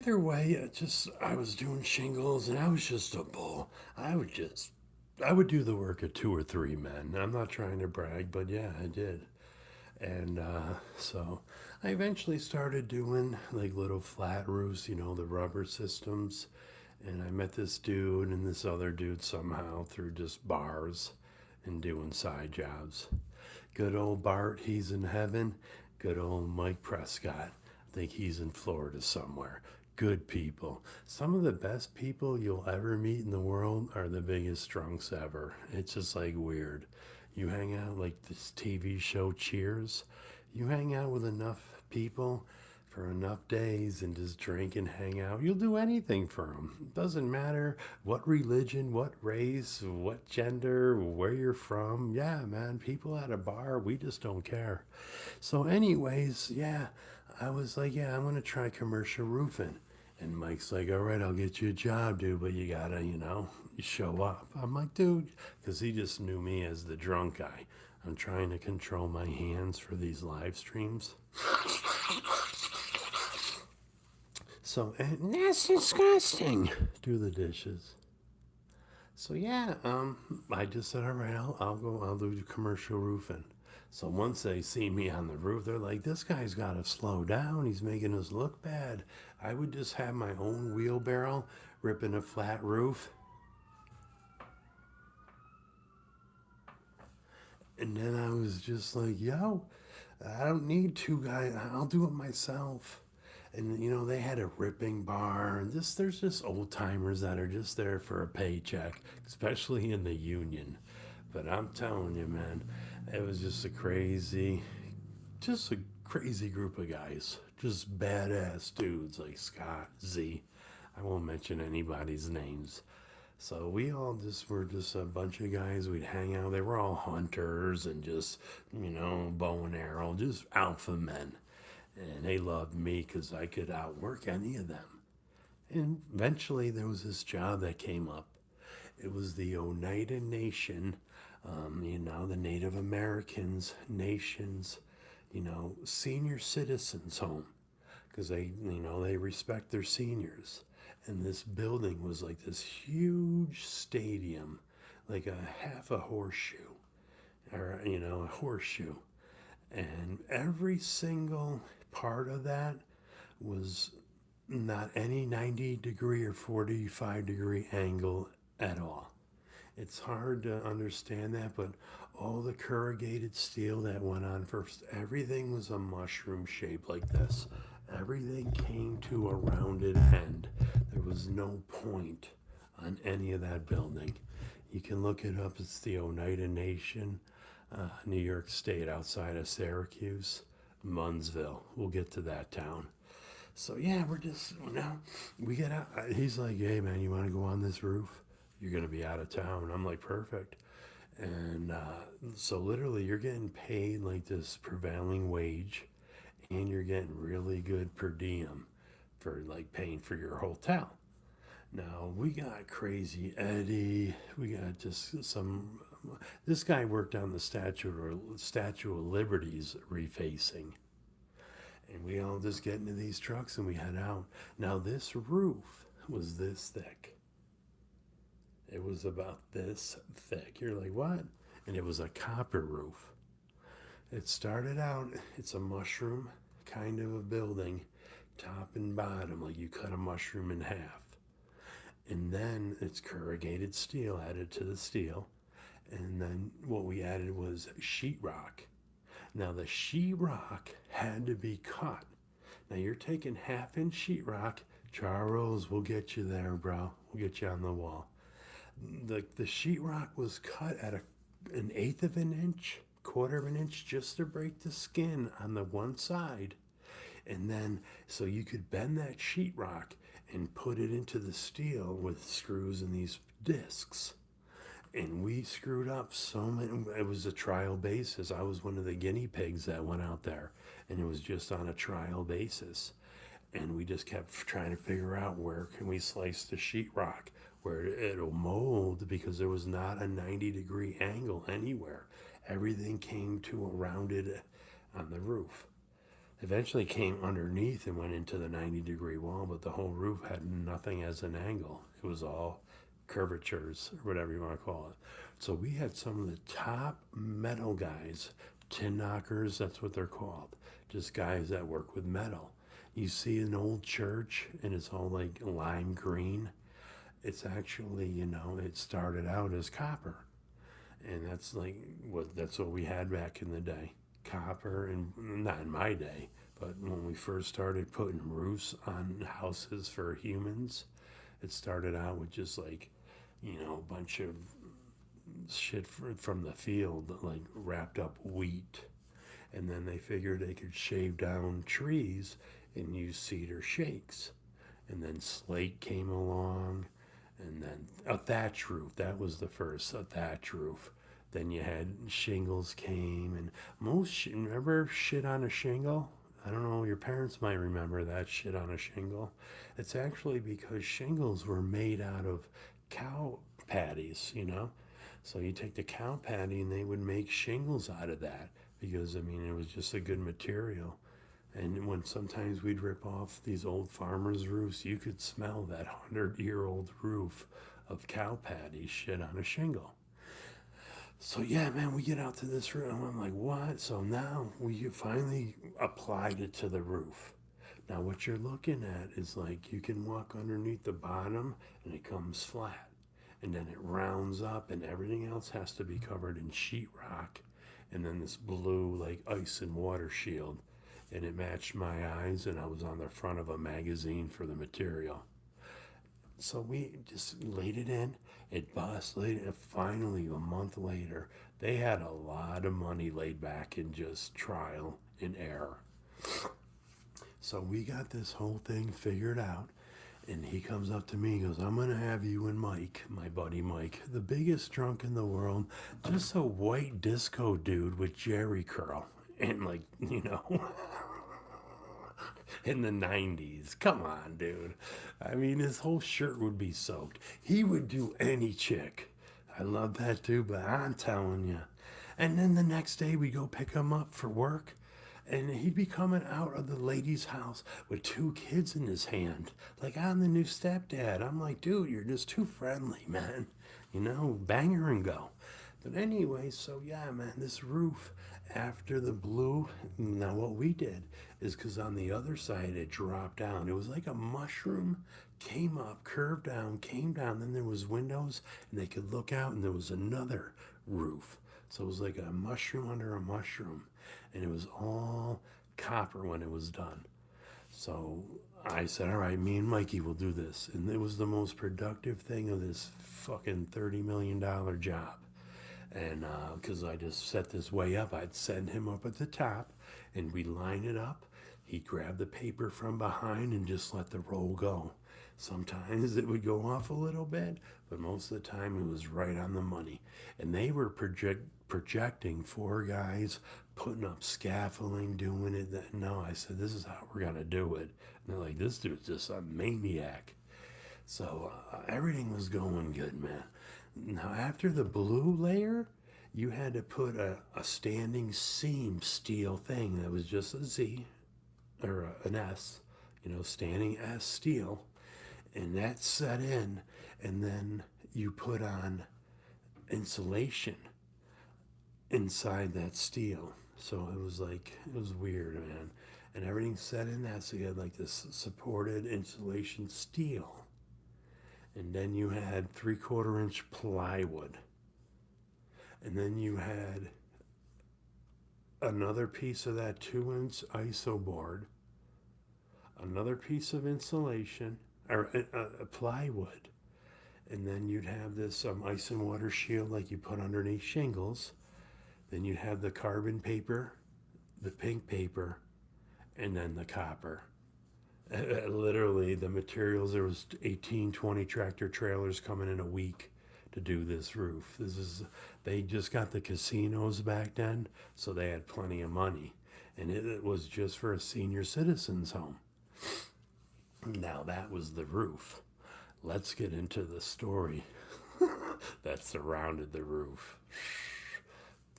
Either way, I was doing shingles and I was just a bull. I would do the work of two or three men. I'm not trying to brag, but yeah, I did. And so I eventually started doing like little flat roofs, the rubber systems. And I met this dude and this other dude somehow through just bars and doing side jobs. Good old Bart, he's in heaven. Good old Mike Prescott. I think he's in Florida somewhere. Good people. Some of the best people you'll ever meet in the world are the biggest drunks ever. It's just like weird. You hang out like this TV show Cheers. You hang out with enough people for enough days and just drink and hang out, you'll do anything for them. It doesn't matter what religion, what race, what gender, where you're from. Yeah, man, people at a bar, we just don't care. So, anyways, yeah, I was like, yeah, I'm going to try commercial roofing. And Mike's like, all right, I'll get you a job, dude, but you gotta, you show up. I'm like, dude, because he just knew me as the drunk guy. I'm trying to control my hands for these live streams. So, and that's disgusting. Do the dishes. So yeah, I just said, all right, I'll do commercial roofing. So once they see me on the roof, they're like, this guy's got to slow down. He's making us look bad. I would just have my own wheelbarrow ripping a flat roof. And then I was just like, yo, I don't need two guys. I'll do it myself. And they had a ripping bar, and there's just old timers that are just there for a paycheck, especially in the union. But I'm telling you, man, it was just a crazy group of guys, just badass dudes like Scott Z. I won't mention anybody's names. So we all just were just a bunch of guys. We'd hang out. They were all hunters and just, bow and arrow, just alpha men. And they loved me because I could outwork any of them. And eventually there was this job that came up. It was the Oneida Nation, the Native Americans, nations, senior citizens home. Because they respect their seniors. And this building was like this huge stadium, like a half a horseshoe, or, a horseshoe. And every single part of that was not any 90-degree or 45-degree angle at all. It's hard to understand that, but all the corrugated steel that went on first, everything was a mushroom shape like this. Everything came to a rounded end. There was no point on any of that building. You can look it up. It's the Oneida Nation, New York State, outside of Syracuse, Munnsville. We'll get to that town. So yeah, we're just we get out. He's like, "Hey man, you want to go on this roof? You're gonna be out of town." And I'm like, "Perfect." And so literally, you're getting paid like this prevailing wage, and you're getting really good per diem for like paying for your hotel. Now we got Crazy Eddie. We got just some. This guy worked on the Statue of Liberty's refacing, and we all just get into these trucks and we head out. Now this roof was this thick. It was about this thick. You're like, what? And it was a copper roof. It started out. It's a mushroom kind of a building, top and bottom, like you cut a mushroom in half. And then it's corrugated steel added to the steel. And then what we added was sheetrock. Now the sheetrock had to be cut. Now you're taking half-inch sheetrock. Charles, we'll get you there, bro. We'll get you on the wall. The sheetrock was cut at an eighth of an inch, quarter of an inch, just to break the skin on the one side. And then so you could bend that sheetrock and put it into the steel with screws and these discs. And we screwed up so many. It was a trial basis. I was one of the guinea pigs that went out there, and it was just on a trial basis. And we just kept trying to figure out where can we slice the sheetrock, where it'll mold, because there was not a 90-degree angle anywhere. Everything came to a rounded on the roof. Eventually came underneath and went into the 90-degree wall, but the whole roof had nothing as an angle. It was all curvatures, or whatever you want to call it. So we had some of the top metal guys, tin knockers, that's what they're called. Just guys that work with metal. You see an old church and it's all like lime green. It's actually, it started out as copper. And that's what we had back in the day. Copper, and not in my day, but when we first started putting roofs on houses for humans, it started out with just a bunch of shit from the field, like wrapped up wheat. And then they figured they could shave down trees and use cedar shakes. And then slate came along, and then a thatch roof. That was the first, a thatch roof. Then you had shingles came, and remember shit on a shingle? I don't know, your parents might remember that shit on a shingle. It's actually because shingles were made out of cow patties. So you take the cow patty and they would make shingles out of that because, it was just a good material. And when sometimes we'd rip off these old farmers' roofs, you could smell that 100-year-old roof of cow patty shit on a shingle. So yeah, man, we get out to this room and I'm like, what? So now we finally applied it to the roof. Now what you're looking at is like you can walk underneath the bottom and it comes flat. And then it rounds up and everything else has to be covered in sheetrock. And then this blue like ice and water shield. And it matched my eyes and I was on the front of a magazine for the material. So we just laid it in. It busted. And finally, a month later, they had a lot of money laid back in just trial and error. So we got this whole thing figured out. And he comes up to me and goes, I'm going to have you and Mike, my buddy Mike, the biggest drunk in the world, just a white disco dude with Jerry curl. And in the 90s. Come on, dude. His whole shirt would be soaked. He would do any chick. I love that too, but I'm telling you. And then the next day we go pick him up for work, and he'd be coming out of the lady's house with 2 kids in his hand. Like, I'm the new stepdad. I'm like, dude, you're just too friendly, man. Bang her and go. But anyway, so yeah, man, this roof after the blue, now what we did is because on the other side it dropped down. It was like a mushroom, came up, curved down, came down, then there was windows and they could look out and there was another roof. So it was like a mushroom under a mushroom, and it was all copper when it was done. So I said, all right, me and Mikey will do this. And it was the most productive thing of this fucking $30 million job. And because I just set this way up, I'd send him up at the top and we'd line it up. He'd grab the paper from behind and just let the roll go. Sometimes it would go off a little bit, but most of the time it was right on the money. And they were projecting 4 guys, putting up scaffolding, doing it. No, I said, this is how we're going to do it. And they're like, this dude's just a maniac. So everything was going good, man. Now, after the blue layer, you had to put a standing seam steel thing that was just a Z or an S, standing S steel. And that set in, and then you put on insulation inside that steel. So it was weird, man. And everything set in that, so you had like this supported insulation steel. And then you had 3/4 inch plywood. And then you had another piece of that 2-inch ISO board, another piece of insulation, or plywood. And then you'd have this ice and water shield like you put underneath shingles. Then you'd have the carbon paper, the pink paper, and then the copper. Literally, the materials, there was 18, 20 tractor trailers coming in a week to do this roof. They just got the casinos back then, so they had plenty of money. And it was just for a senior citizen's home. Now that was the roof. Let's get into the story that surrounded the roof.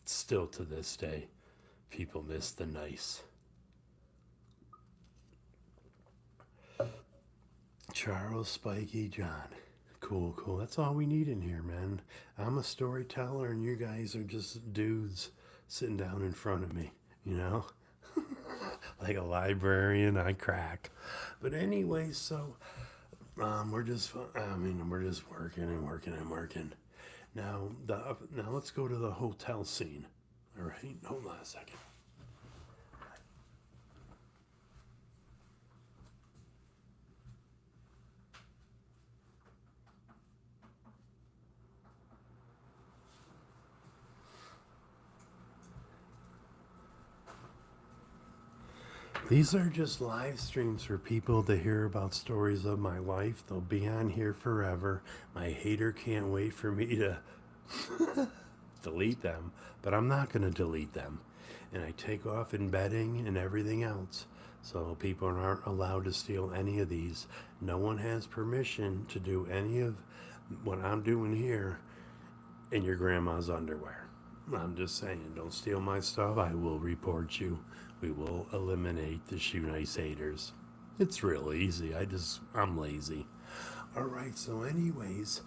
Still to this day, people miss the nice. Charles, Spiky, John. Cool, cool. That's all we need in here, man. I'm a storyteller, and you guys are just dudes sitting down in front of me, you know? Like a librarian, I crack. But anyway, so we're just working and working and working. Now let's go to the hotel scene. All right, hold on a second. These are just live streams for people to hear about stories of my life. They'll be on here forever. My hater can't wait for me to delete them, but I'm not going to delete them. And I take off embedding and everything else. So people aren't allowed to steal any of these. No one has permission to do any of what I'm doing here in your grandma's underwear. I'm just saying, don't steal my stuff. I will report you. We will eliminate the Shoe Nice haters. It's real easy. I'm lazy. All right, so anyways,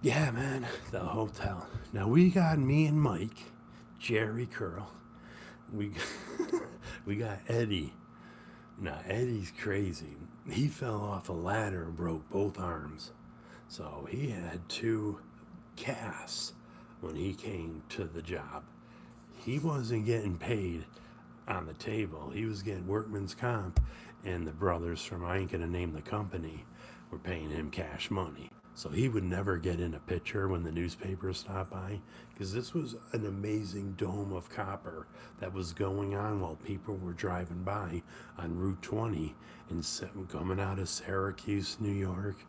yeah, man, the hotel. Now we got me and Mike, Jerry Curl. We we got Eddie. Now Eddie's crazy. He fell off a ladder and broke both arms. So he had 2 casts when he came to the job. He wasn't getting paid on the table. He was getting workman's comp, and the brothers from, I ain't gonna name the company, were paying him cash money. So he would never get in a picture when the newspapers stopped by, because this was an amazing dome of copper that was going on while people were driving by on Route 20 and coming out of Syracuse, New York.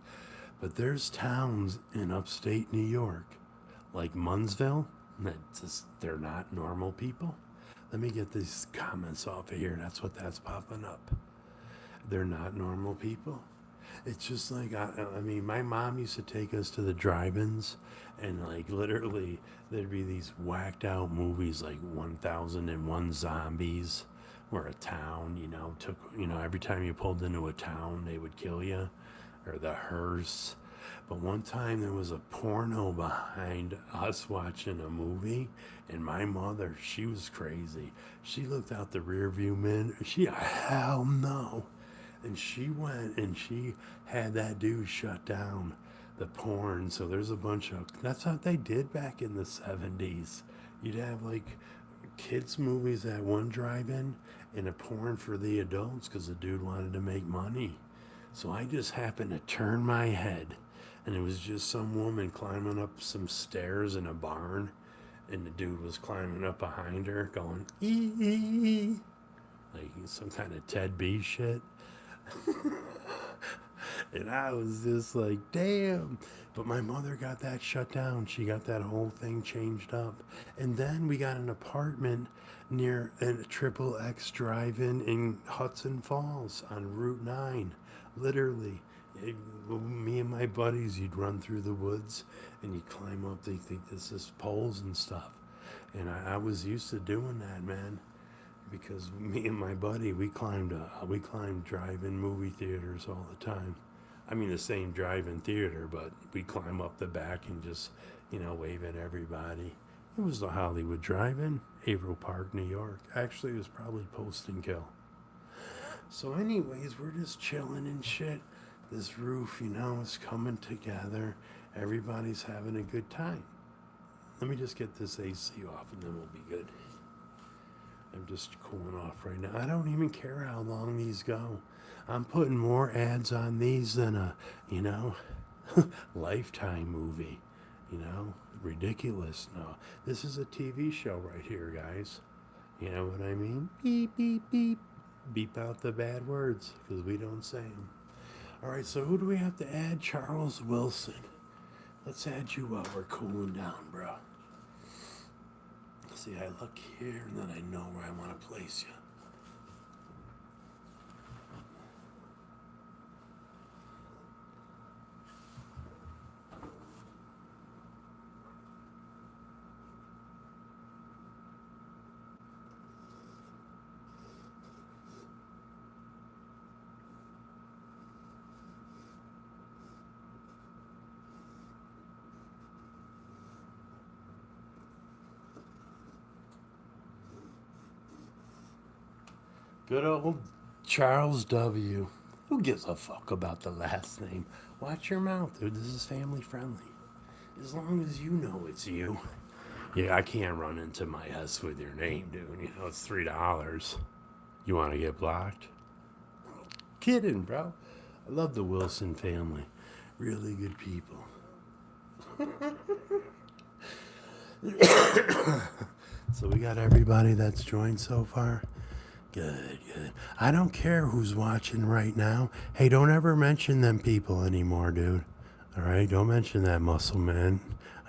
But there's towns in upstate New York, like Munsville, they're not normal people. Let me get these comments off of here. That's popping up. They're not normal people. It's just like, I mean, my mom used to take us to the drive-ins, and like literally there'd be these whacked out movies like 1001 Zombies, where a town, every time you pulled into a town, they would kill you, or the hearse. But one time there was a porno behind us watching a movie, and my mother, she was crazy. She looked out the rear view mirror. Hell no. And she went and she had that dude shut down the porn. So there's a bunch of, that's what they did back in the 70s. You'd have like kids' movies at one drive-in and a porn for the adults because the dude wanted to make money. So I just happened to turn my head, and it was just some woman climbing up some stairs in a barn, and the dude was climbing up behind her going, ee, like some kind of Ted B shit. And I was just like, damn. But my mother got that shut down. She got that whole thing changed up. And then we got an apartment near a Triple X drive-in in Hudson Falls on Route 9. Literally. Me and my buddies, you'd run through the woods and you'd climb up. They think this is poles and stuff. And I was used to doing that, man. Because me and my buddy, we climbed drive-in movie theaters all the time. I mean, the same drive-in theater, but we climb up the back and just, wave at everybody. It was the Hollywood Drive-In, Averill Park, New York. Actually, it was probably Post and Kill. So anyways, we're just chilling and shit. This roof, is coming together. Everybody's having a good time. Let me just get this AC off and then we'll be good. I'm just cooling off right now. I don't even care how long these go. I'm putting more ads on these than a, Lifetime movie. Ridiculous. No, this is a TV show right here, guys. You know what I mean? Beep, beep, beep. Beep out the bad words, because we don't say them. All right, so who do we have to add? Charles Wilson. Let's add you while we're cooling down, bro. See, I look here, and then I know where I want to place you. Good old Charles W. Who gives a fuck about the last name? Watch your mouth, dude. This is family friendly. As long as you know it's you. Yeah, I can't run into my S with your name, dude. You know, it's $3. You want to get blocked? Kidding, bro. I love the Wilson family. Really good people. So we got everybody that's joined so far. Good, good. I don't care who's watching right now. Hey, don't ever mention them people anymore, dude. All right, don't mention that muscle man.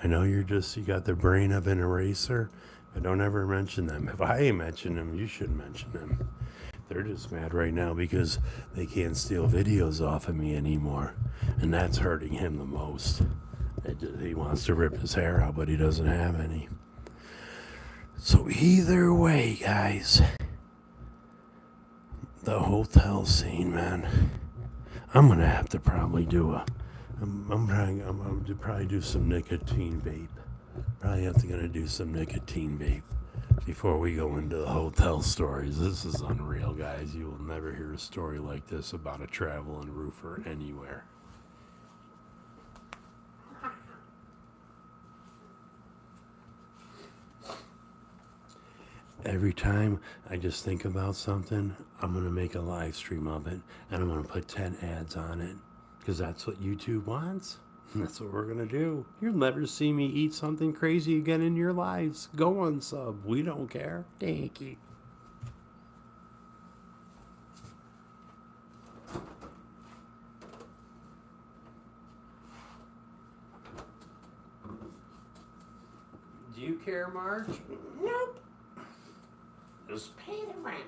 I know you got the brain of an eraser, but don't ever mention them. If I ain't mention them, you should mention them. They're just mad right now because they can't steal videos off of me anymore, and that's hurting him the most. He wants to rip his hair out, but he doesn't have any. So either way, guys, the hotel scene, man. I'm gonna have to probably do I'm gonna probably do some nicotine vape. Probably gonna do some nicotine vape before we go into the hotel stories. This is unreal, guys. You will never hear a story like this about a traveling roofer anywhere. Every time I just think about something, I'm going to make a live stream of it, and I'm going to put 10 ads on it, because that's what YouTube wants. And that's what we're going to do. You'll never see me eat something crazy again in your lives. Go on sub. We don't care. Thank you. Do you care, Marge? Nope. Just pay the rent.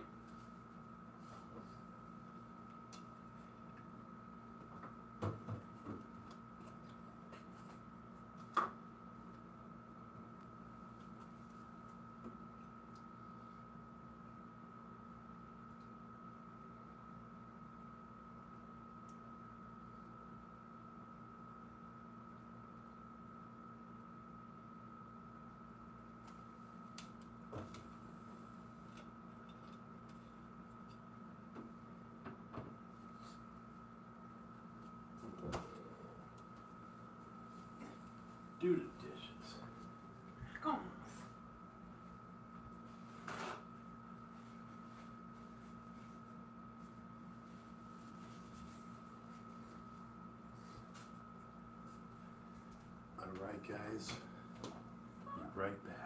Do the dishes. Go on. All right, guys. Be right back.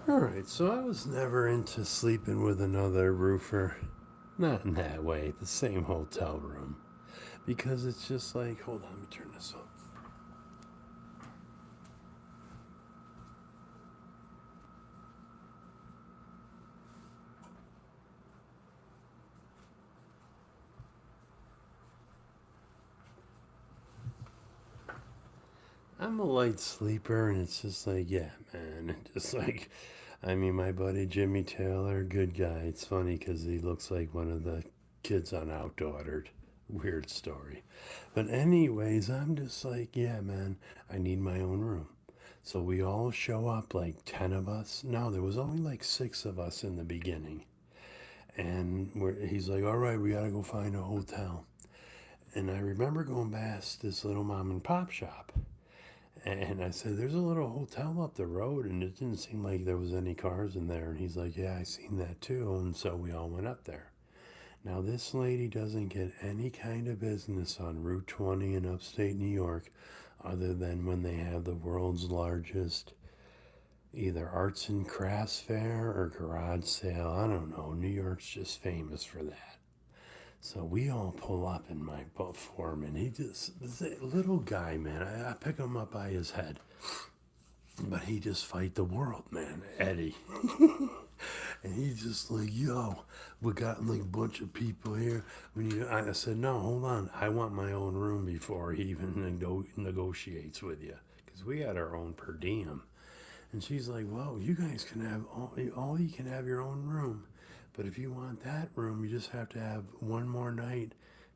Alright, so I was never into sleeping with another roofer. Not in that way, the same hotel room. Because it's just like, hold on, let me turn this up. I'm a light sleeper, and it's just like, yeah, man. Just like, I mean, my buddy Jimmy Taylor, good guy. It's funny because he looks like one of the kids on Outdaughtered. Weird story. But, anyways, I'm just like, yeah, man, I need my own room. So we all show up, like 10 of us. No, there was only like 6 of us in the beginning. And he's like, all right, we got to go find a hotel. And I remember going past this little mom and pop shop. And I said, there's a little hotel up the road, and it didn't seem like there was any cars in there. And he's like, yeah, I seen that too. And so we all went up there. Now, this lady doesn't get any kind of business on Route 20 in upstate New York other than when they have the world's largest either arts and crafts fair or garage sale. I don't know. New York's just famous for that. So we all pull up in my Foreman. He just, this little guy, man. I pick him up by his head. But he just fight the world, man. Eddie. And he's just like, yo, we got like a bunch of people here. I said, no, hold on. I want my own room before he even negotiates with you. Because we had our own per diem. And she's like, well, you guys can have all you can have your own room. But if you want that room, you just have to have one more night.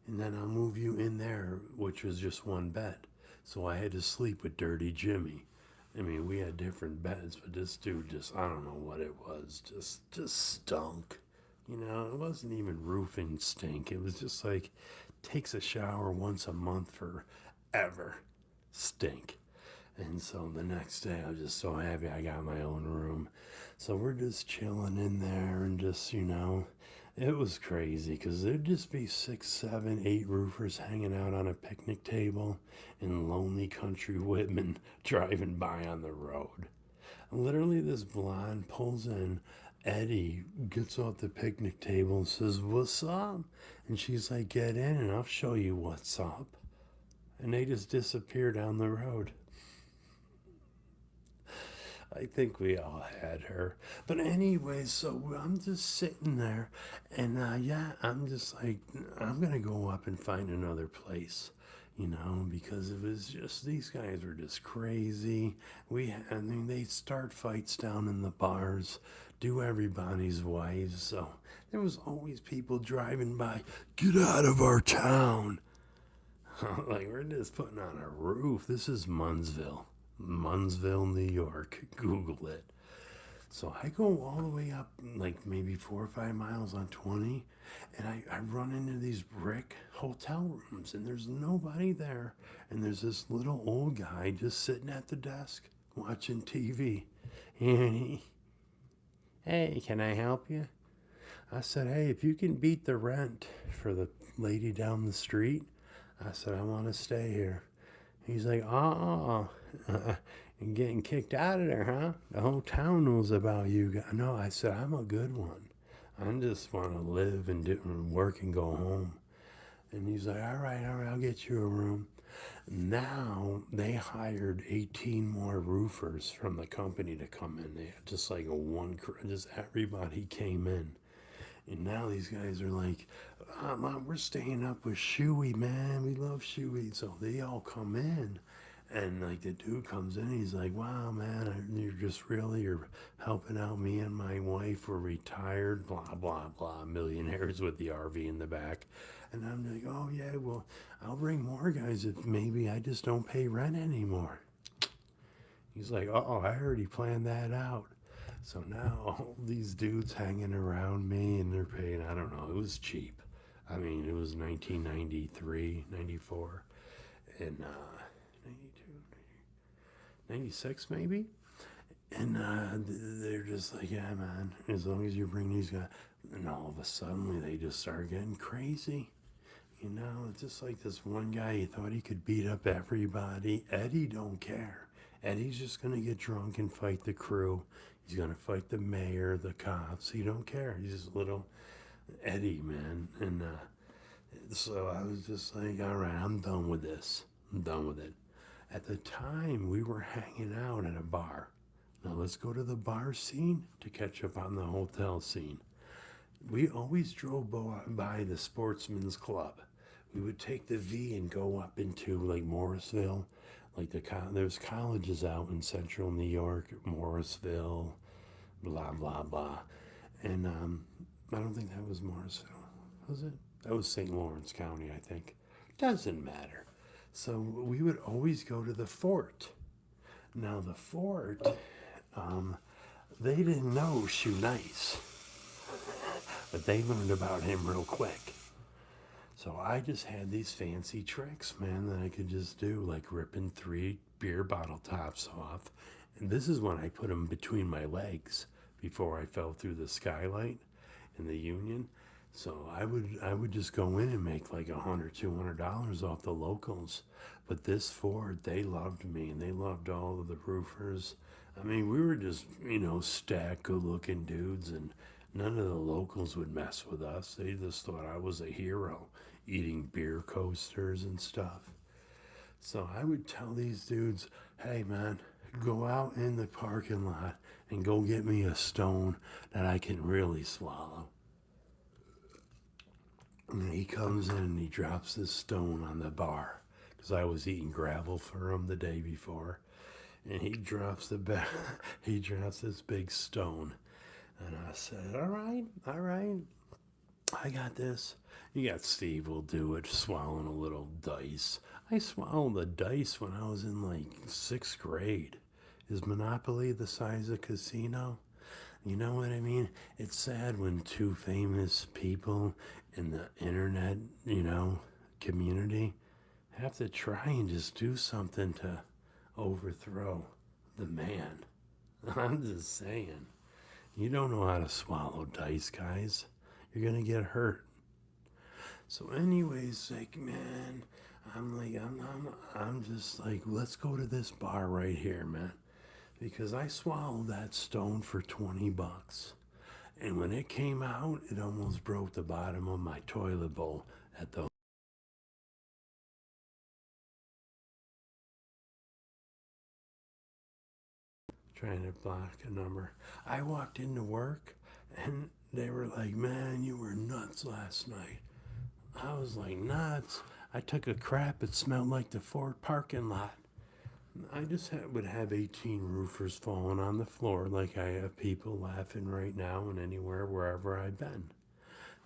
And then I'll move you in there, which was just one bed. So I had to sleep with Dirty Jimmy. I mean, we had different beds, but this dude just, I don't know what it was, just stunk. You know, it wasn't even roofing stink. It was just like, takes a shower once a month forever. Stink. And so the next day, I was just so happy I got my own room. So we're just chilling in there and just, it was crazy because there'd just be 6, 7, 8 roofers hanging out on a picnic table and lonely country women driving by on the road. Literally, this blonde pulls in. Eddie gets off the picnic table and says, what's up? And she's like, get in and I'll show you what's up. And they just disappear down the road. I think we all had her. But anyway, so I'm just sitting there, and yeah, I'm just like, I'm going to go up and find another place, because it was just, these guys were just crazy. I mean, they start fights down in the bars, do everybody's wives, so there was always people driving by, get out of our town. Like, we're just putting on a roof. This is Munnsville, New York. Google it. So I go all the way up, like maybe 4 or 5 miles on 20, and I run into these brick hotel rooms, and there's nobody there. And there's this little old guy just sitting at the desk watching TV. And hey, can I help you? I said, hey, if you can beat the rent for the lady down the street, I said, I want to stay here. He's like, and getting kicked out of there, huh? The whole town knows about you. No, I said, I'm a good one. I just want to live and do work and go home. And he's like, all right, I'll get you a room. Now they hired 18 more roofers from the company to come in. They had just like just everybody came in. And now these guys are like, Mom, we're staying up with Shoey, man. We love Shoey. So they all come in. And like the dude comes in, he's like, wow, man, you're helping out me and my wife. We're retired, blah, blah, blah. Millionaires with the RV in the back. And I'm like, oh, yeah, well, I'll bring more guys if maybe I just don't pay rent anymore. He's like, oh, I already planned that out. So now all these dudes hanging around me and they're paying, I don't know, it was cheap. I mean, it was 1993, 94, and 92, 96 maybe. And they're just like, yeah, man, as long as you bring these guys. And all of a sudden, they just start getting crazy. It's just like this one guy, he thought he could beat up everybody. Eddie don't care. Eddie's just going to get drunk and fight the crew. He's going to fight the mayor, the cops. He don't care. He's just little Eddie, man. And so I was just like, all right, I'm done with this. I'm done with it. At the time, we were hanging out at a bar. Now let's go to the bar scene to catch up on the hotel scene. We always drove by the Sportsman's Club. We would take the V and go up into like Morrisville. Like there's colleges out in central New York, Morrisville, blah, blah, blah. And I don't think that was Morrisville. Was it? That was St. Lawrence County, I think. Doesn't matter. So we would always go to the fort. Now, the fort, um, they didn't know Shoe Nice, but they learned about him real quick. So I just had these fancy tricks, man, that I could just do, like ripping 3 beer bottle tops off. And this is when I put them between my legs before I fell through the skylight in the Union. So I would just go in and make like $100, $200 off the locals. But this Ford, they loved me and they loved all of the roofers. I mean, we were just, stacked, good looking dudes, and none of the locals would mess with us. They just thought I was a hero, eating beer coasters and stuff. So I would tell these dudes, hey man, go out in the parking lot and go get me a stone that I can really swallow. And he comes in and he drops this stone on the bar because I was eating gravel for him the day before. And he drops he drops this big stone. And I said, all right, I got this. You got Steve will do it, swallowing a little dice. I swallowed the dice when I was in like 6th grade. Is Monopoly the size of casino? You know what I mean? It's sad when 2 famous people in the internet, community have to try and just do something to overthrow the man. I'm just saying. You don't know how to swallow dice, guys. You're gonna get hurt. So, anyways, like, man, I'm just like, let's go to this bar right here, man, because I swallowed that stone for $20, and when it came out, it almost broke the bottom of my toilet bowl at the trying to block a number. I walked into work, and they were like, "Man, you were nuts last night." I was like, "Nuts." I took a crap. It smelled like the Ford parking lot. I just would have 18 roofers falling on the floor like I have people laughing right now and anywhere, wherever I've been.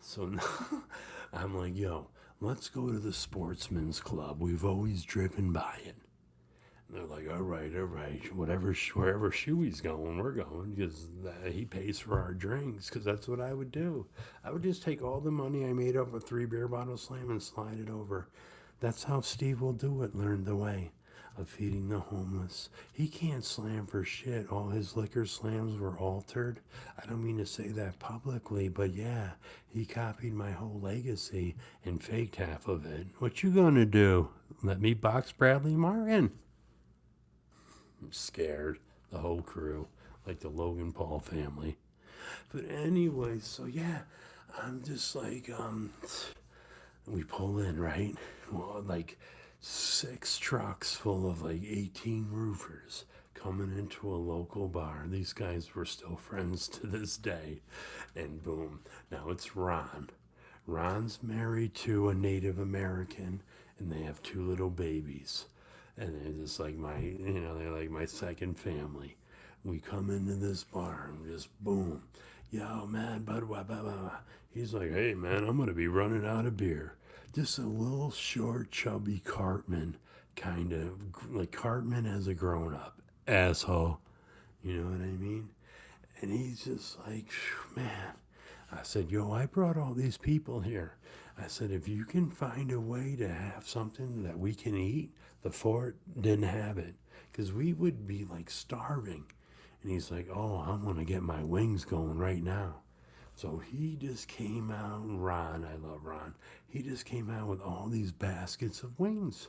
So now I'm like, yo, let's go to the Sportsman's Club. We've always driven by it. And they're like, all right, wherever Shoey's going, we're going, because he pays for our drinks, because that's what I would do. I would just take all the money I made off a 3 beer bottle slam and slide it over. That's how Steve will do it, learned the way of feeding the homeless. He can't slam for shit. All his liquor slams were altered. I don't mean to say that publicly, but yeah, he copied my whole legacy and faked half of it. What you gonna do? Let me box Bradley Martin? I'm scared. The whole crew, like the Logan Paul family. But anyway, so yeah, I'm just like, we pull in, right? Well, like 6 trucks full of like 18 roofers coming into a local bar. These guys were still friends to this day. And boom, now it's Ron. Ron's married to a Native American, and they have 2 little babies. And they're just like they're like my second family. We come into this bar and just boom, yo man, blah, blah, blah, blah. He's like, hey man, I'm gonna be running out of beer. Just a little short, chubby Cartman, kind of like Cartman as a grown up, asshole. You know what I mean? And he's just like, man. I said, yo, I brought all these people here. I said, if you can find a way to have something that we can eat, the fort didn't have it, because we would be like starving. And he's like, oh, I'm going to get my wings going right now. So he just came out, Ron, I love Ron. He just came out with all these baskets of wings.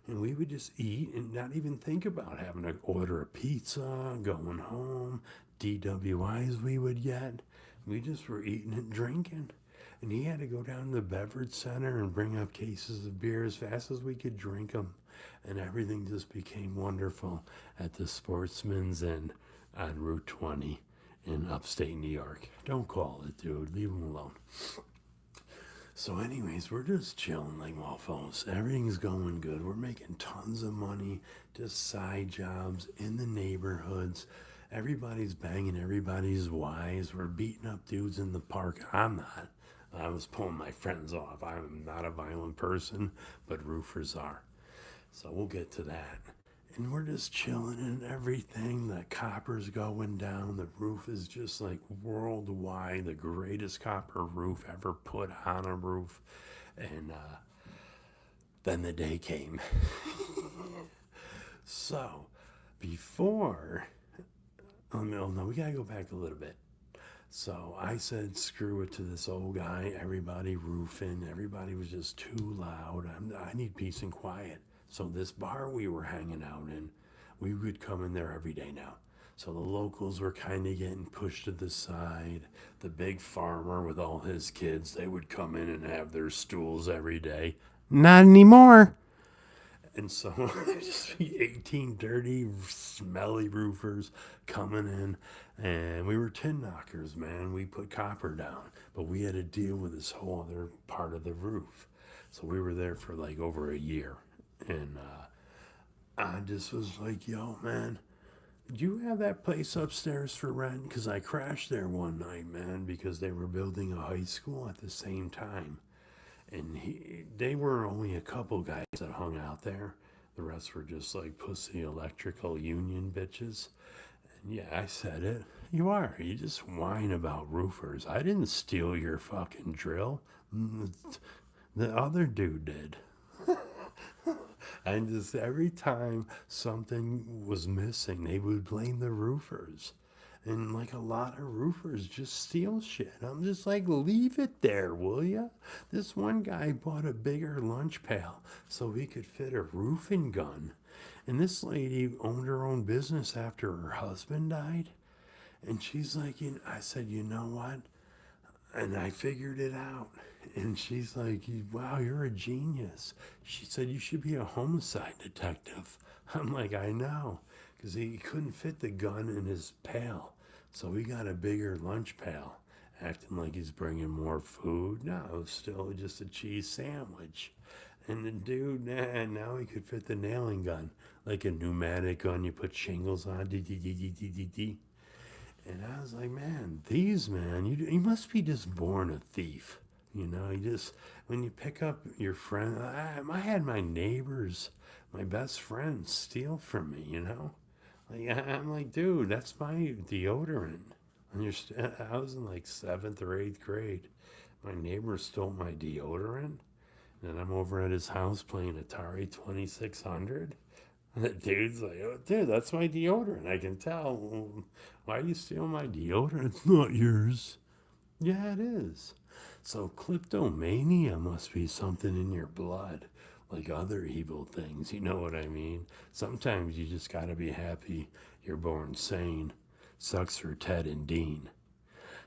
And we would just eat and not even think about having to order a pizza, going home, DWIs we would get. We just were eating and drinking. And he had to go down to the beverage center and bring up cases of beer as fast as we could drink them. And everything just became wonderful at the Sportsman's Inn on Route 20 in upstate New York. Don't call it, dude. Leave him alone. So anyways, we're just chilling like mofos. Everything's going good. We're making tons of money, just side jobs in the neighborhoods. Everybody's banging everybody's wives. We're beating up dudes in the park. I'm not. I was pulling my friends off. I'm not a violent person, but roofers are. So we'll get to that. And we're just chilling and everything. The copper's going down. The roof is just like worldwide the greatest copper roof ever put on a roof. And then the day came. So before, oh no, we gotta go back a little bit. So I said, screw it to this old guy. Everybody roofing. Everybody was just too loud. I need peace and quiet. So this bar we were hanging out in, we would come in there every day now. So the locals were kind of getting pushed to the side. The big farmer with all his kids, they would come in and have their stools every day. Not anymore. And so just 18 dirty, smelly roofers coming in. And we were tin knockers, man. We put copper down. But we had to deal with this whole other part of the roof. So we were there for like over a year. And I just was like, yo, man, do you have that place upstairs for rent? Because I crashed there one night, man, because they were building a high school at the same time. And they were only a couple guys that hung out there. The rest were just like pussy electrical union bitches. And yeah, I said it. You are. You just whine about roofers. I didn't steal your fucking drill. The other dude did. And just every time something was missing, they would blame the roofers. And like a lot of roofers just steal shit. I'm just like, leave it there, will ya? This one guy bought a bigger lunch pail so he could fit a roofing gun. And this lady owned her own business after her husband died. And she's like, I said, you know what? And I figured it out. And she's like, wow, you're a genius. She said, you should be a homicide detective. I'm like, I know. Because he couldn't fit the gun in his pail. So he got a bigger lunch pail, acting like he's bringing more food. No, it was still just a cheese sandwich. And the dude, now he could fit the nailing gun. Like a pneumatic gun you put shingles on. And I was like, man, you must be just born a thief. You know, when you pick up your friend, I had my neighbors, my best friends steal from me, you know? Like, I'm like, dude, that's my deodorant. Understand? I was in like 7th or 8th grade. My neighbor stole my deodorant. And I'm over at his house playing Atari 2600. And the dude's like, oh, dude, that's my deodorant. I can tell. Why are you stealing my deodorant? It's not yours. Yeah, it is. So kleptomania must be something in your blood, like other evil things. You know what I mean? Sometimes you just gotta be happy you're born sane. Sucks for Ted and Dean.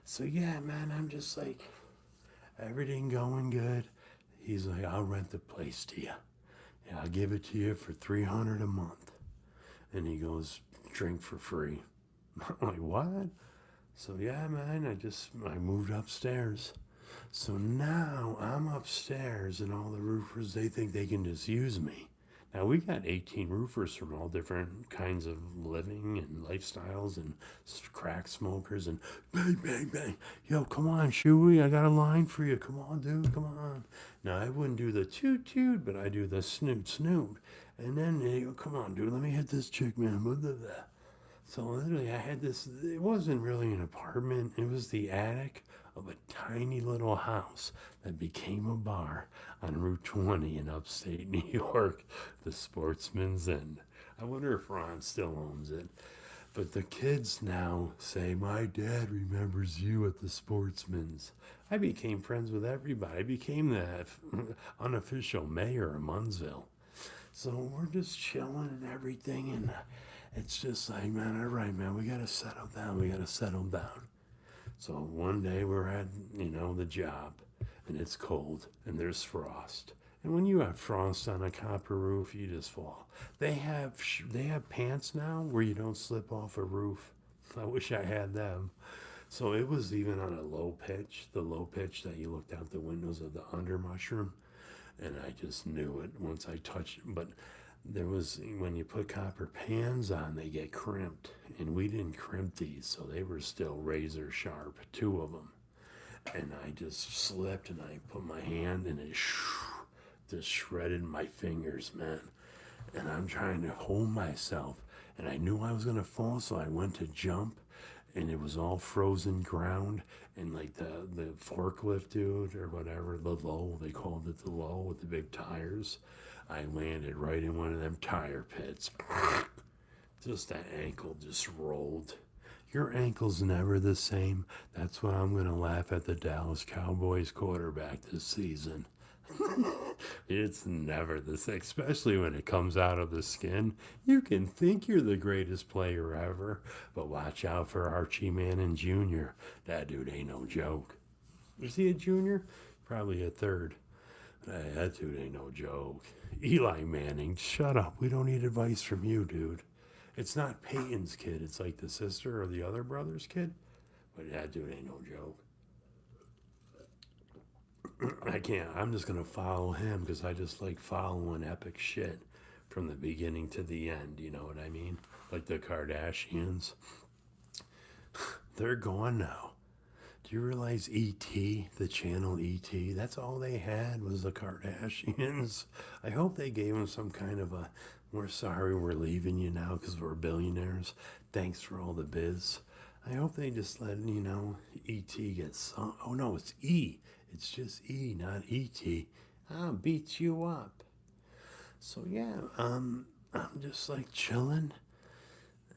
So yeah, man, I'm just like, everything going good. He's like, I'll rent the place to you. Yeah, I'll give it to you for $300 a month. And he goes, drink for free. I'm like, what? So yeah, man, I moved upstairs. So now I'm upstairs and all the roofers, they think they can just use me. Now we got 18 roofers from all different kinds of living and lifestyles and crack smokers and bang, bang, bang. Yo, come on, Shoey, I got a line for you. Come on, dude, come on. Now I wouldn't do the toot toot, but I do the snoot snoot. And then they go, come on, dude, let me hit this chick, man. Blah, blah, blah. So literally I had this, it wasn't really an apartment. It was the attic of a tiny little house that became a bar on Route 20 in upstate New York, the Sportsman's Inn. I wonder if Ron still owns it. But the kids now say, my dad remembers you at the Sportsman's. I became friends with everybody. I became the unofficial mayor of Munsville. So we're just chilling and everything. And it's just like, man, all right, man, we got to settle down. We got to settle down. So one day we're at, the job, and it's cold, and there's frost. And when you have frost on a copper roof, you just fall. They have pants now where you don't slip off a roof. I wish I had them. So it was even on a low pitch, the low pitch that you looked out the windows of the under mushroom, and I just knew it once I touched it. But There was, when you put copper pans on, they get crimped. And we didn't crimp these, so they were still razor sharp, two of them. And I just slipped and I put my hand and it just shredded my fingers, man. And I'm trying to hold myself. And I knew I was going to fall, so I went to jump. And it was all frozen ground. And like the forklift dude or whatever, the low, they called it the low with the big tires. I landed right in one of them tire pits. Just that ankle just rolled. Your ankle's never the same. That's why I'm going to laugh at the Dallas Cowboys quarterback this season. It's never the same, especially when it comes out of the skin. You can think you're the greatest player ever, but watch out for Archie Manning Jr. That dude ain't no joke. Is he a junior? Probably a third. Hey, that dude ain't no joke. Eli Manning, shut up. We don't need advice from you, dude. It's not Peyton's kid. It's like the sister or the other brother's kid. But that dude ain't no joke. I can't. I'm just going to follow him because I just like following epic shit from the beginning to the end. You know what I mean? Like the Kardashians. They're gone now. Do you realize E.T., the channel E.T., that's all they had was the Kardashians? I hope they gave them some kind of a, we're sorry we're leaving you now because we're billionaires. Thanks for all the biz. I hope they just let, E.T. get some. Oh, no, it's E. It's just E, not E.T. I'll beat you up. So, yeah, I'm just like chilling,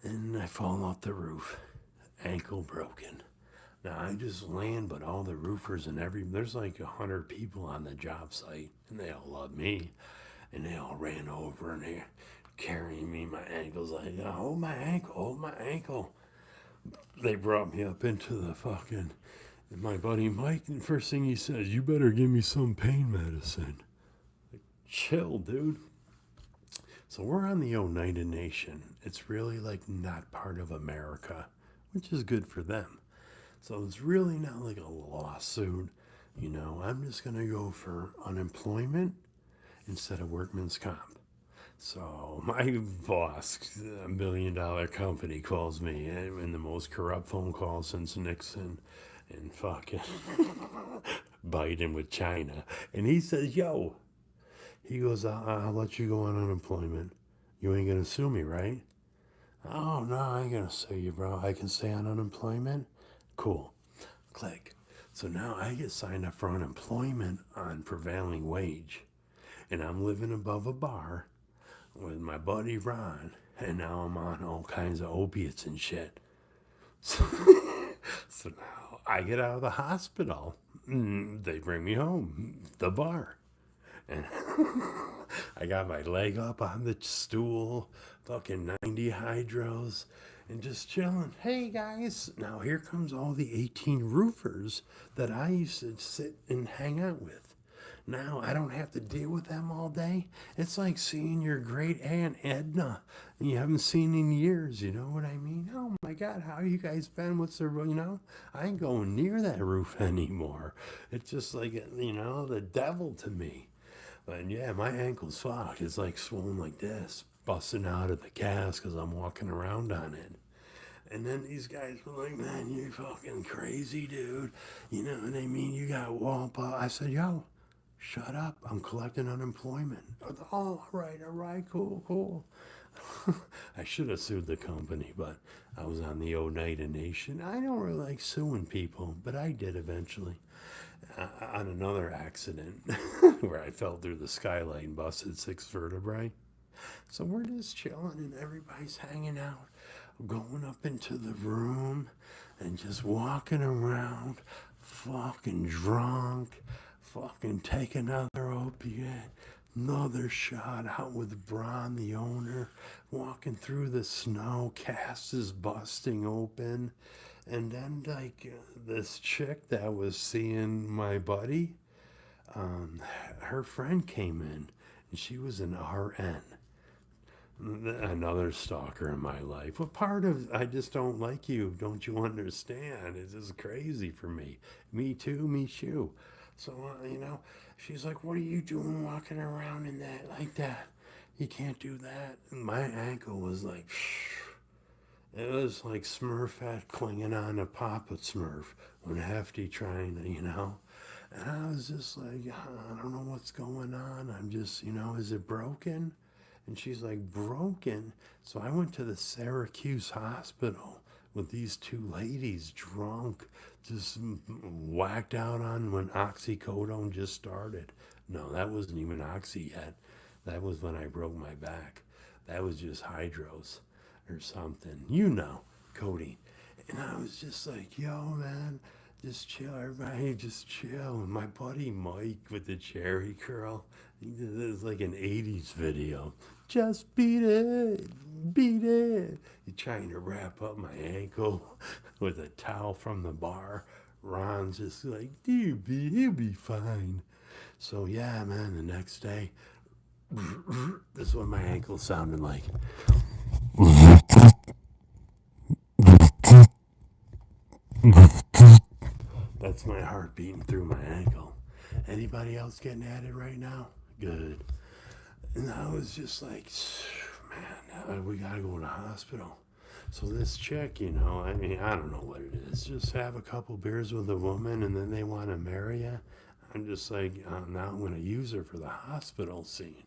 and I fall off the roof. Ankle broken. Now, I just land, but all the roofers and there's like 100 people on the job site, and they all love me. And they all ran over, and they're carrying me. My ankle's like, oh, hold my ankle, hold my ankle. They brought me up into the fucking, and my buddy Mike, and first thing he says, you better give me some pain medicine. Like, chill, dude. So we're on the Oneida Nation. It's really like not part of America, which is good for them. So it's really not like a lawsuit. I'm just going to go for unemployment instead of workman's comp. So my boss, a $1 million company, calls me in the most corrupt phone call since Nixon and fucking Biden with China. And he says, yo, he goes, I'll let you go on unemployment. You ain't going to sue me, right? Oh, no, I ain't going to sue you, bro. I can stay on unemployment? Cool. Click. So now I get signed up for unemployment on prevailing wage. And I'm living above a bar with my buddy Ron. And now I'm on all kinds of opiates and shit. So now I get out of the hospital. They bring me home. The bar. And I got my leg up on the stool. Fucking 90 hydros. And just chilling. Hey guys, now here comes all the 18 roofers that I used to sit and hang out with. Now I don't have to deal with them all day. It's like seeing your great aunt Edna you haven't seen in years, you know what I mean? Oh my God, how you guys been? What's the, I ain't going near that roof anymore. It's just like, the devil to me. But yeah, my ankle's fucked. It's like swollen like this, busting out of the cast because I'm walking around on it. And then these guys were like, man, you're fucking crazy, dude. You know what I mean? You got Wampa. I said, yo, shut up. I'm collecting unemployment. Oh, all right, cool. I should have sued the company, but I was on the Oneida Nation. I don't really like suing people, but I did eventually. On another accident where I fell through the skylight and busted 6 vertebrae. So we're just chilling and everybody's hanging out, going up into the room and just walking around, fucking drunk, fucking take another opiate, another shot out with Bron, the owner, walking through the snow, cast is busting open. And then, this chick that was seeing my buddy, her friend came in, and she was an RN. Another stalker in my life. What part of I just don't like you? Don't you understand? It's just crazy for me. Me too, me too. So, she's like, what are you doing walking around in that like that? You can't do that. And my ankle was like, it was like Smurfette clinging on a Papa Smurf when Hefty trying to, And I was just like, I don't know what's going on. I'm just, is it broken? And she's like, broken? So I went to the Syracuse hospital with these two ladies drunk, just whacked out on when oxycodone just started. No, that wasn't even oxy yet. That was when I broke my back. That was just hydros or something. Cody. And I was just like, yo, man, just chill, everybody, just chill. And my buddy Mike with the cherry curl, it was like an 80s video. Just beat it, beat it. He's trying to wrap up my ankle with a towel from the bar. Ron's just like, he'll be fine. So yeah, man, the next day, this is what my ankle sounded like. That's my heart beating through my ankle. Anybody else getting at it right now? Good. And I was just like, man, we gotta go to the hospital. So this chick, I don't know what it is. Just have a couple beers with a woman and then they want to marry you. I'm just like, now I'm going to use her for the hospital scene.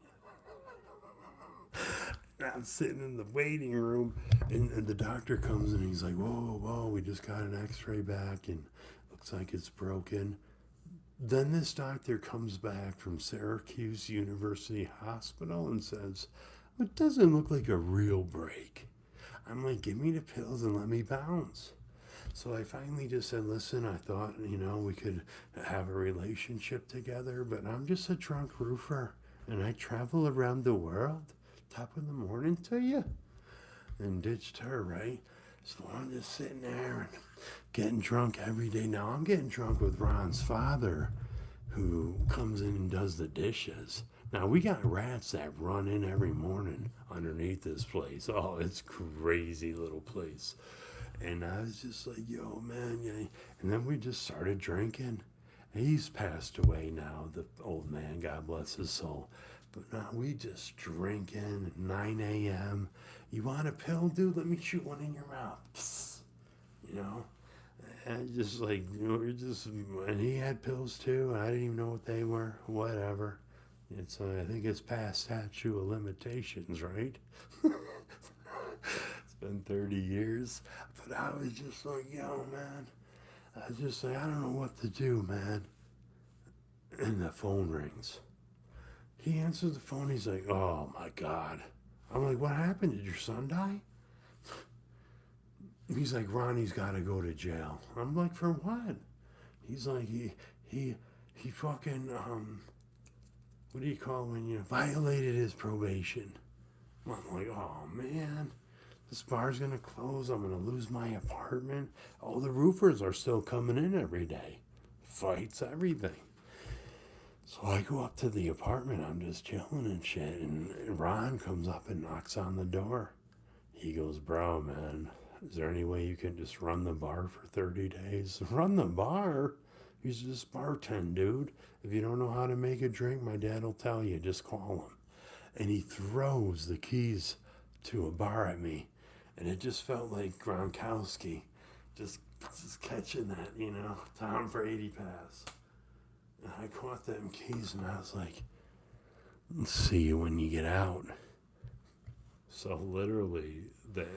I'm sitting in the waiting room and the doctor comes and he's like, whoa, we just got an x-ray back and looks like it's broken. Then this doctor comes back from Syracuse University Hospital and says, it doesn't look like a real break. I'm like, give me the pills and let me bounce. So I finally just said, listen, I thought, we could have a relationship together, but I'm just a drunk roofer and I travel around the world. Top of the morning to you. And ditched her, right? So I'm just sitting there and getting drunk every day. Now I'm getting drunk with Ron's father, who comes in and does the dishes. Now we got rats that run in every morning underneath this place. Oh, it's crazy little place. And I was just like, yo, man, yeah. And then we just started drinking. He's passed away now, the old man, God bless his soul. But now we just drinking at 9 a.m. You want a pill, dude? Let me shoot one in your mouth. Psst. And just like, and he had pills too. I didn't even know what they were. Whatever. I think it's past statute of limitations, right? It's been 30 years. But I was just like, yo, man. I was just like, I don't know what to do, man. And the phone rings. He answers the phone. He's like, oh, my God. I'm like, what happened? Did your son die? He's like, Ronnie's got to go to jail. I'm like, for what? He's like, he fucking, what do you call when you violated his probation? I'm like, oh, man. This bar's going to close. I'm going to lose my apartment. All the roofers are still coming in every day. Fights, everything. So I go up to the apartment. I'm just chilling and shit. And Ron comes up and knocks on the door. He goes, bro, man, is there any way you can just run the bar for 30 days? Run the bar? He's just bartend, dude. If you don't know how to make a drink, my dad will tell you. Just call him. And he throws the keys to a bar at me. And it just felt like Gronkowski just catching that, Tom Brady pass. And I caught them keys and I was like, see you when you get out. So literally, the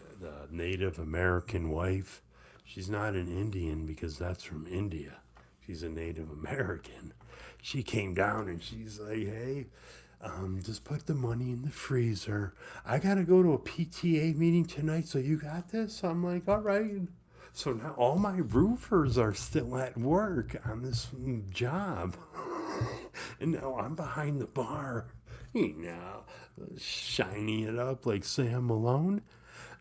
Native American wife, she's not an Indian because that's from India. She's a Native American. She came down and she's like, hey, just put the money in the freezer. I got to go to a PTA meeting tonight, so you got this? I'm like, all right. So now all my roofers are still at work on this job. And now I'm behind the bar, shining it up like Sam Malone.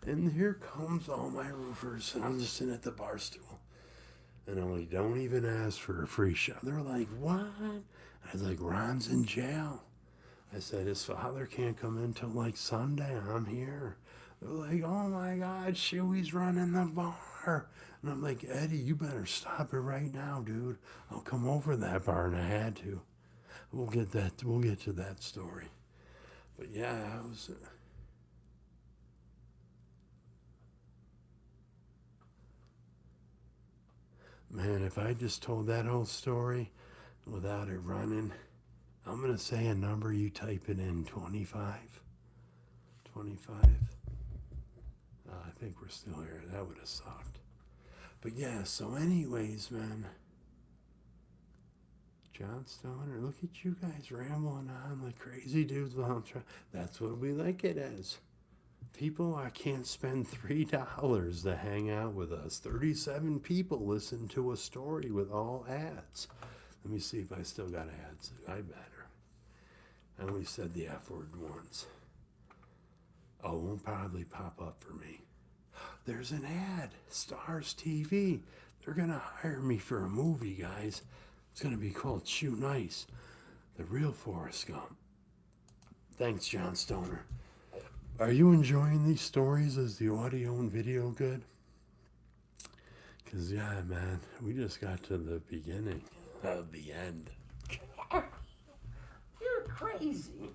And here comes all my roofers, and I'm just sitting at the bar stool. And I'm like, don't even ask for a free shot. They're like, what? I was like, Ron's in jail. I said, his father can't come in till like Sunday. I'm here. They're like, oh my God, Shoey's running the bar. And I'm like, Eddie, you better stop it right now, dude. I'll come over that bar, and I had to. We'll get to that story. But yeah, I was. Man, if I just told that whole story without it running, I'm going to say a number, you type it in 25. 25. I think we're still here. That would have sucked. But yeah, so, anyways, man, John Stoner, look at you guys rambling on like crazy dudes while I'm trying. That's what we like it as. People, I can't spend $3 to hang out with us. 37 people listen to a story with all ads. Let me see if I still got ads. I better. I only said the F word once. Oh, it won't probably pop up for me. There's an ad. Stars TV. They're going to hire me for a movie, guys. It's going to be called Shoot Nice. The real Forrest Gump. Thanks, John Stoner. Are you enjoying these stories? Is the audio and video good? Because, yeah, man, we just got to the beginning of the end. You're crazy.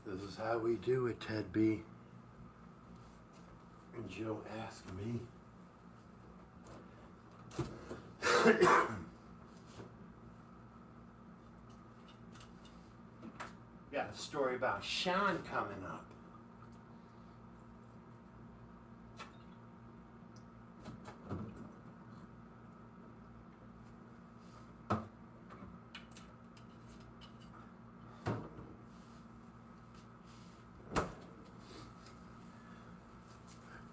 This is how we do it, Ted B. And Joe asked me. Got a story about Sean coming up.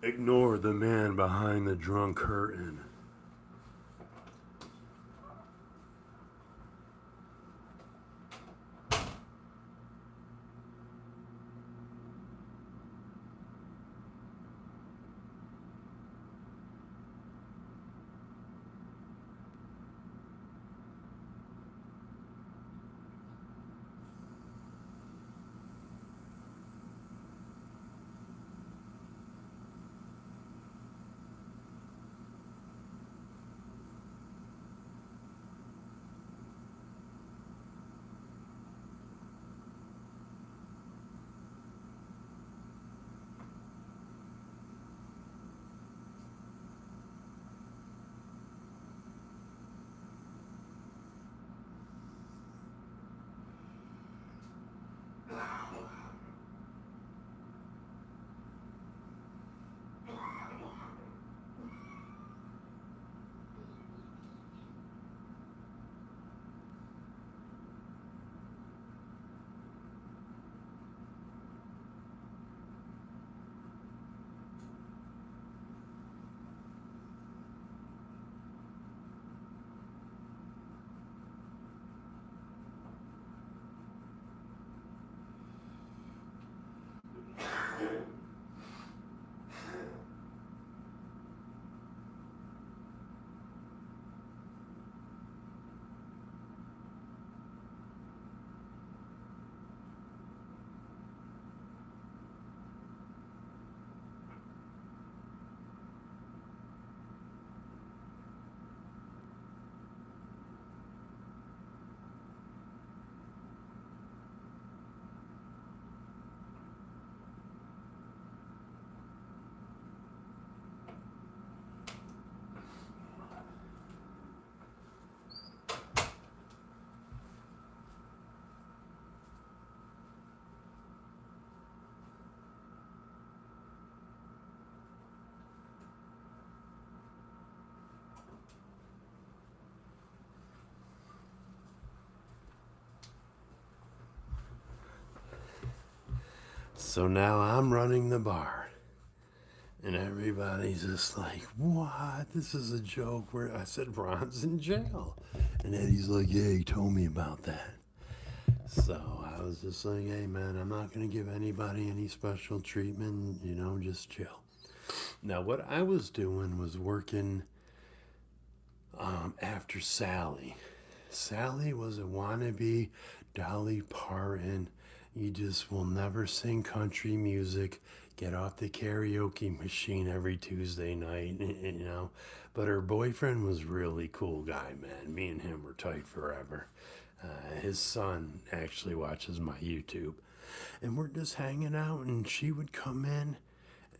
Ignore the man behind the drunk curtain. So now I'm running the bar. And everybody's just like, what? This is a joke. Where I said Ron's in jail. And Eddie's like, yeah, he told me about that. So I was just like, hey, man, I'm not going to give anybody any special treatment. You know, just chill. Now, what I was doing was working After Sally. Sally was a wannabe Dolly Parton. You just will never sing country music. Get off the karaoke machine every Tuesday night, you know. But her boyfriend was really cool guy, man. Me and him were tight forever. His son actually watches my YouTube. And we're just hanging out, and she would come in,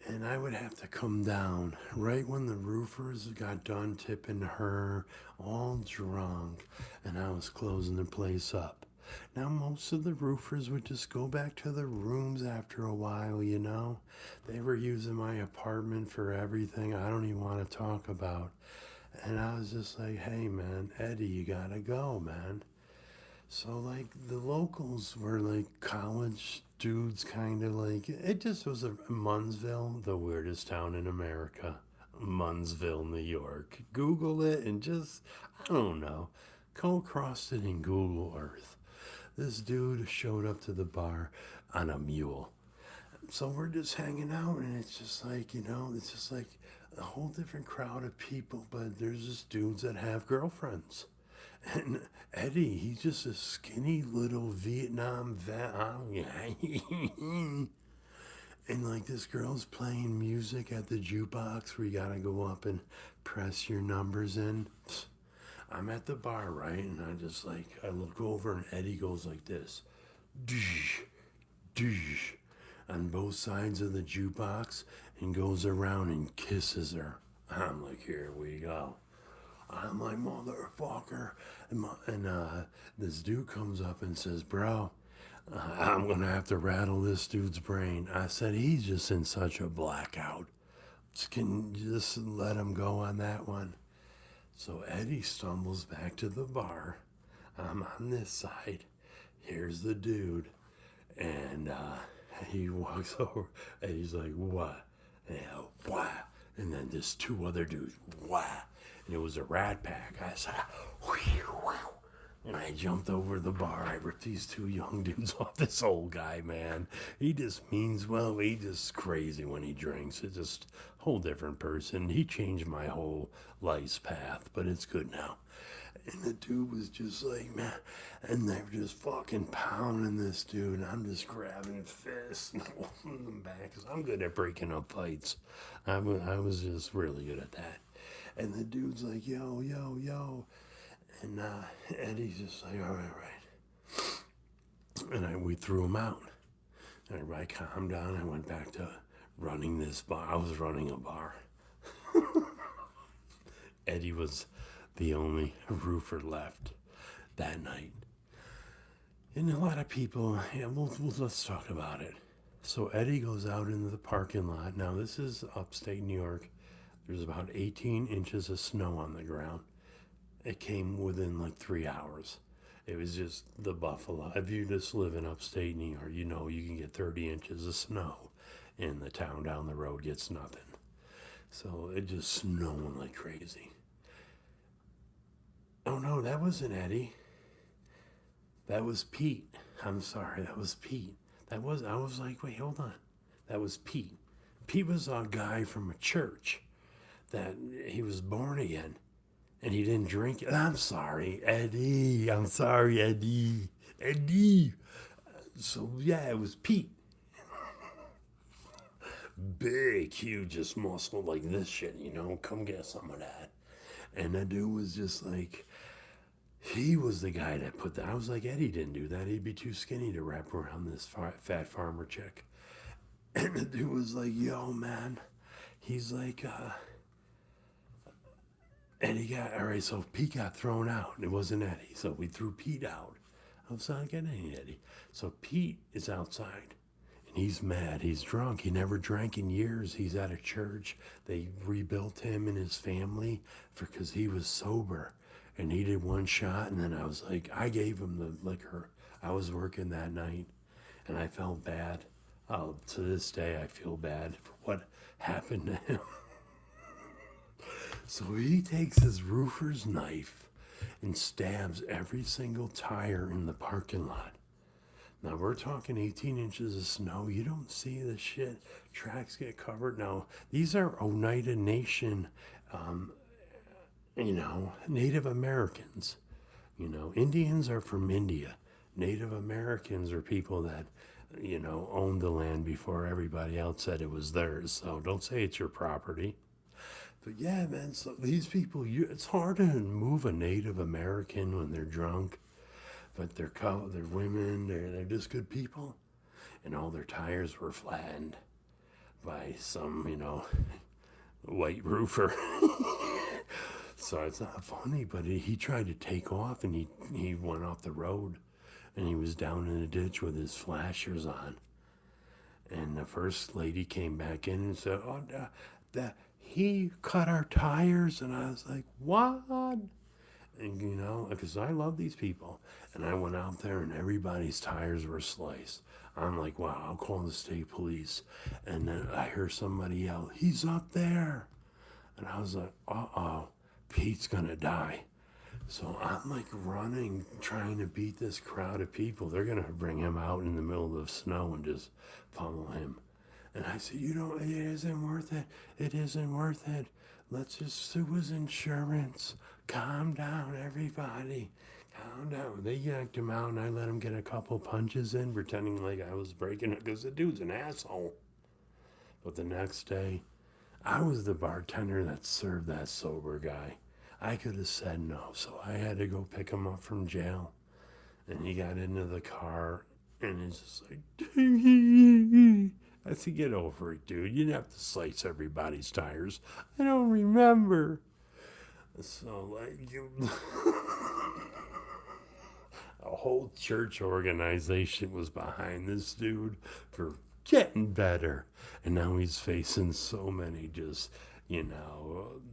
and I would have to come down right when the roofers got done tipping her, all drunk, and I was closing the place up. Now, most of the roofers would just go back to their rooms after a while, you know. They were using my apartment for everything I don't even want to talk about. And I was just like, hey, man, Eddie, you gotta go, man. So, like, the locals were like college dudes, kind of like, it just was a Munsville, the weirdest town in America. Munsville, New York. Google it and just, I don't know, go across it in Google Earth. This dude showed up to the bar on a mule. So we're just hanging out, and it's just like, you know, it's just like a whole different crowd of people, but there's just dudes that have girlfriends. And Eddie, he's just a skinny little Vietnam vet. And like this girl's playing music at the jukebox where you gotta go up and press your numbers in. I'm at the bar, right? And I just like, I look over and Eddie goes like this. Doosh, doosh, on both sides of the jukebox and goes around and kisses her. I'm like, here we go. I'm like, motherfucker. And this dude comes up and says, bro, I'm going to have to rattle this dude's brain. I said, he's just in such a blackout. Can you just let him go on that one? So Eddie stumbles back to the bar. I'm on this side. Here's the dude. And he walks over and he's like, what? And, what? And then there's two other dudes, what? And it was a rat pack. I said, whew. And I jumped over the bar. I ripped these two young dudes off this old guy, man. He just means well. He just crazy when he drinks. It's just a whole different person. He changed my whole life's path, but it's good now. And the dude was just like, man, and they were just fucking pounding this dude. And I'm just grabbing fists and holding them back because I'm good at breaking up fights. I was just really good at that. And the dude's like, yo, yo, yo. And Eddie's just like, all right. And we threw him out. And everybody calmed down. I went back to running this bar. I was running a bar. Eddie was the only roofer left that night. And a lot of people, yeah, let's talk about it. So Eddie goes out into the parking lot. Now, this is upstate New York. There's about 18 inches of snow on the ground. It came within like 3 hours. It was just the Buffalo. If you just live in upstate New York, you know you can get 30 inches of snow, and the town down the road gets nothing. So it just snowing like crazy. Oh no, that wasn't Eddie. That was Pete. I'm sorry, that was Pete. I was like, wait, hold on. That was Pete. Pete was a guy from a church that he was born again. And he didn't drink it. I'm sorry, Eddie. I'm sorry, Eddie. Eddie. So, yeah, it was Pete. Big, huge, just muscle like this shit, you know. Come get some of that. And the dude was just like, he was the guy that put that. I was like, Eddie didn't do that. He'd be too skinny to wrap around this fat farmer chick. And the dude was like, yo, man. He's like, and he got, all right, so Pete got thrown out. It wasn't Eddie. So we threw Pete out. I was not getting any Eddie. So Pete is outside. And he's mad. He's drunk. He never drank in years. He's at a church. They rebuilt him and his family because he was sober. And he did one shot. And then I was like, I gave him the liquor. I was working that night. And I felt bad. Oh, to this day, I feel bad for what happened to him. So he takes his roofer's knife and stabs every single tire in the parking lot. Now we're talking 18 inches of snow. You don't see the shit. Tracks get covered. Now these are Oneida Nation Native Americans. Indians are from India. Native Americans are people that, owned the land before everybody else said it was theirs. So don't say it's your property. But yeah, man, so these people, it's hard to move a Native American when they're drunk, but they're women, they're just good people. And all their tires were flattened by some, white roofer. So it's not funny, but he tried to take off and he went off the road and he was down in a ditch with his flashers on. And the first lady came back in and said, "Oh, he cut our tires." And I was like, "What?" And, because I love these people. And I went out there and everybody's tires were sliced. I'm like, wow, I'll call the state police. And then I hear somebody yell, "He's up there." And I was like, uh-oh, Pete's gonna die. So I'm like running, trying to beat this crowd of people. They're gonna bring him out in the middle of the snow and just pummel him. And I said, it isn't worth it. It isn't worth it. Let's just sue his insurance. Calm down, everybody. Calm down. They yanked him out and I let him get a couple punches in, pretending like I was breaking it, because the dude's an asshole. But the next day, I was the bartender that served that sober guy. I could have said no, so I had to go pick him up from jail. And he got into the car, and he's just like, I said, "Get over it, dude. You didn't have to slice everybody's tires." "I don't remember." So, a whole church organization was behind this dude for getting better. And now he's facing so many just,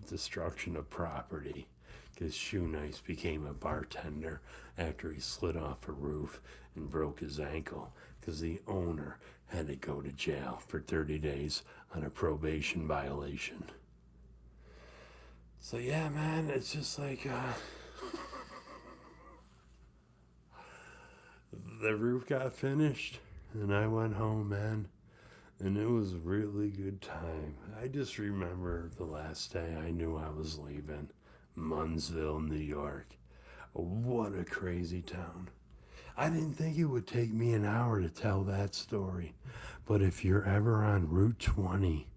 destruction of property. Because Shoe Nice became a bartender after he slid off a roof and broke his ankle. Because the owner had to go to jail for 30 days on a probation violation. So yeah, man, it's just like, the roof got finished and I went home, man. And it was a really good time. I just remember the last day I knew I was leaving. Munnsville, New York. What a crazy town. I didn't think it would take me an hour to tell that story. But if you're ever on Route 20,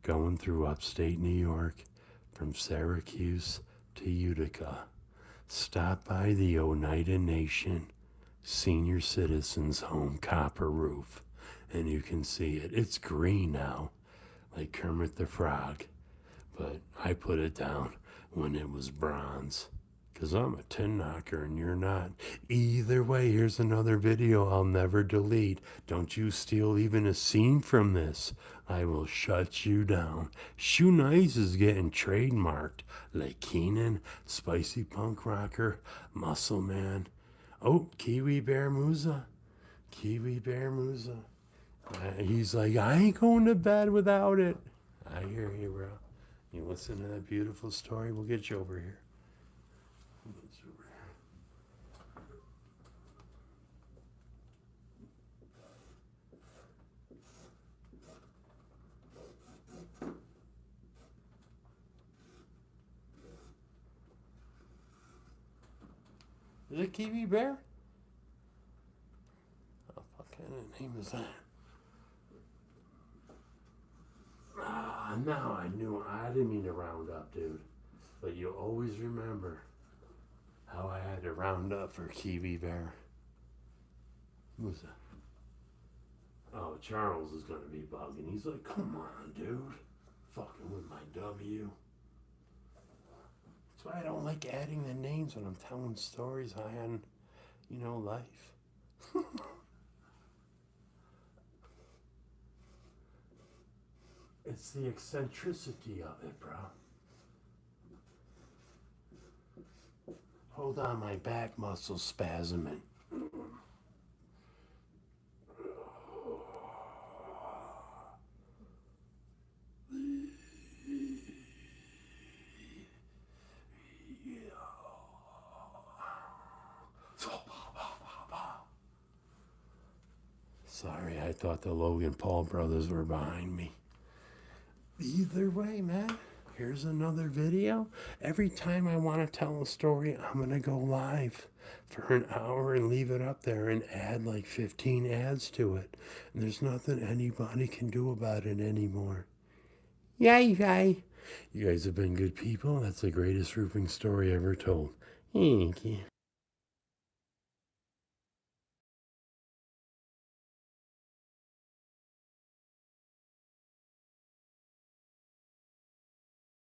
going through upstate New York, from Syracuse to Utica, stop by the Oneida Nation Senior Citizens Home copper roof. And you can see it. It's green now, like Kermit the Frog. But I put it down when it was bronze. Because I'm a tin knocker and you're not. Either way, here's another video I'll never delete. Don't you steal even a scene from this. I will shut you down. Shoe Nice is getting trademarked. Like Keenan, Spicy Punk Rocker, Muscle Man. Oh, Kiwi Bear Musa. Kiwi Bear Musa. He's like, "I ain't going to bed without it." I hear you, bro. You listen to that beautiful story, we'll get you over here. Is it Kiwi Bear? Oh, what kind of name is that? Now I knew. I didn't mean to round up, dude. But you'll always remember how I had to round up for Kiwi Bear. Who's that? Oh, Charles is going to be bugging. He's like, "Come on, dude. Fucking with my W." That's why I don't like adding the names when I'm telling stories I had, life. It's the eccentricity of it, bro. Hold on, my back muscle's spasming. Sorry, I thought the Logan Paul brothers were behind me. Either way, man, Here's another video. Every time I want to tell a story, I'm going to go live for an hour and leave it up there and add like 15 ads to it. And there's nothing anybody can do about it anymore. Yay. You guys have been good people. That's the greatest roofing story ever told. Thank you.